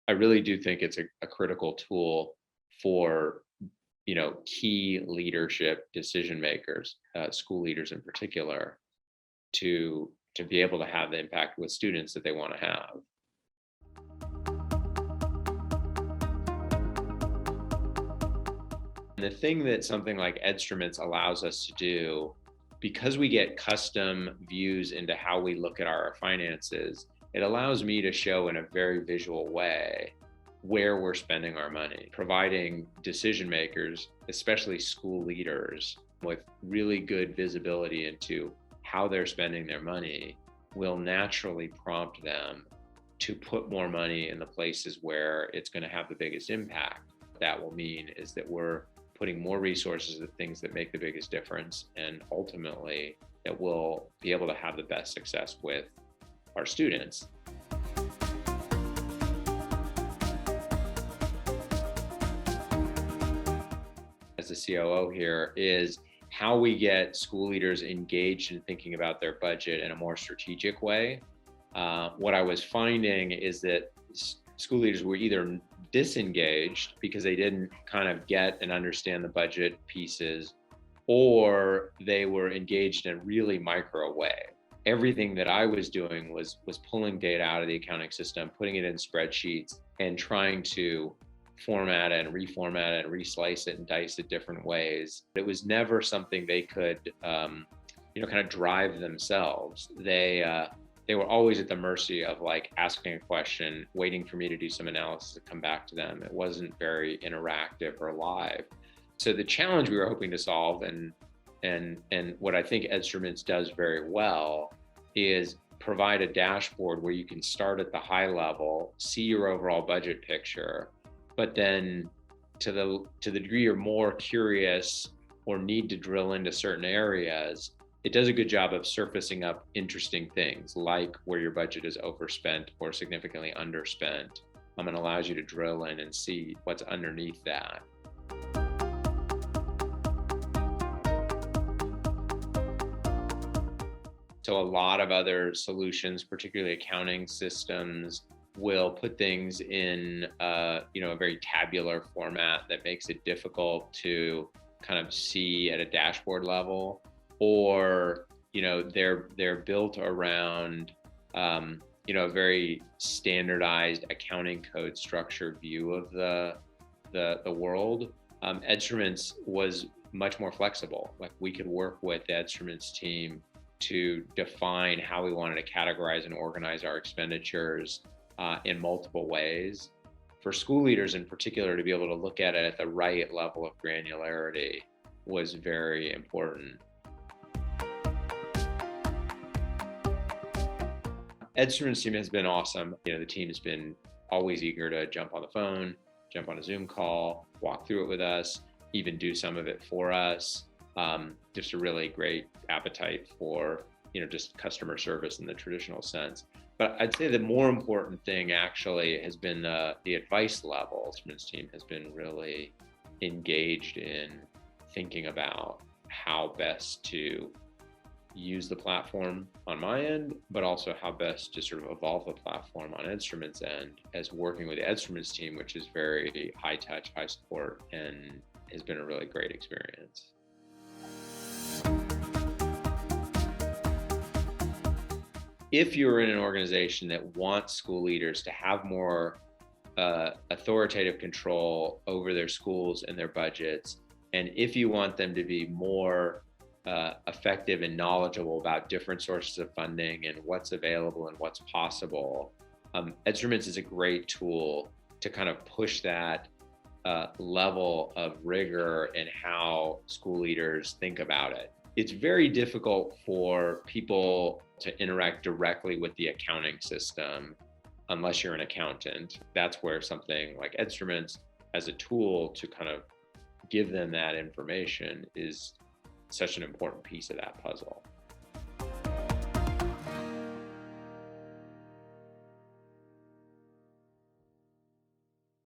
I really do think it's a critical tool for, key leadership decision makers, school leaders in particular, to be able to have the impact with students that they want to have. And the thing that something like Edstruments allows us to do, because we get custom views into how we look at our finances, it allows me to show in a very visual way where we're spending our money, providing decision makers, especially school leaders, with really good visibility into how they're spending their money will naturally prompt them to put more money in the places where it's going to have the biggest impact. What that will mean is that we're putting more resources at things that make the biggest difference, and ultimately that we'll be able to have the best success with our students. As the COO here is how we get school leaders engaged in thinking about their budget in a more strategic way. What I was finding is that school leaders were either disengaged because they didn't kind of get and understand the budget pieces, or they were engaged in a really micro way. Everything that I was doing was pulling data out of the accounting system, putting it in spreadsheets, and trying to format it and reformat it and reslice it and dice it different ways. It was never something they could, kind of drive themselves. They were always at the mercy of like asking a question, waiting for me to do some analysis to come back to them. It wasn't very interactive or live. So the challenge we were hoping to solve, and what I think Edstruments does very well, is provide a dashboard where you can start at the high level, see your overall budget picture, but then to the degree you're more curious or need to drill into certain areas, it does a good job of surfacing up interesting things like where your budget is overspent or significantly underspent, and allows you to drill in and see what's underneath that. So a lot of other solutions, particularly accounting systems, will put things in a very tabular format that makes it difficult to kind of see at a dashboard level, or they're built around a very standardized accounting code structure view of the world. Edstruments was much more flexible. Like, we could work with the Edstruments team to define how we wanted to categorize and organize our expenditures in multiple ways. For school leaders in particular, to be able to look at it at the right level of granularity was very important. Edstruments team has been awesome. The team has been always eager to jump on the phone, jump on a Zoom call, walk through it with us, even do some of it for us. Just a really great appetite for, just customer service in the traditional sense. But I'd say the more important thing actually has been the advice level. Edstruments team has been really engaged in thinking about how best to use the platform on my end, but also how best to sort of evolve the platform on Edstruments' end, as working with the Edstruments team, which is very high touch, high support, and has been a really great experience. If you're in an organization that wants school leaders to have more authoritative control over their schools and their budgets, and if you want them to be more effective and knowledgeable about different sources of funding and what's available and what's possible, Edstruments is a great tool to kind of push that level of rigor in how school leaders think about it. It's very difficult for people to interact directly with the accounting system unless you're an accountant. That's where something like Edstruments as a tool to kind of give them that information is such an important piece of that puzzle.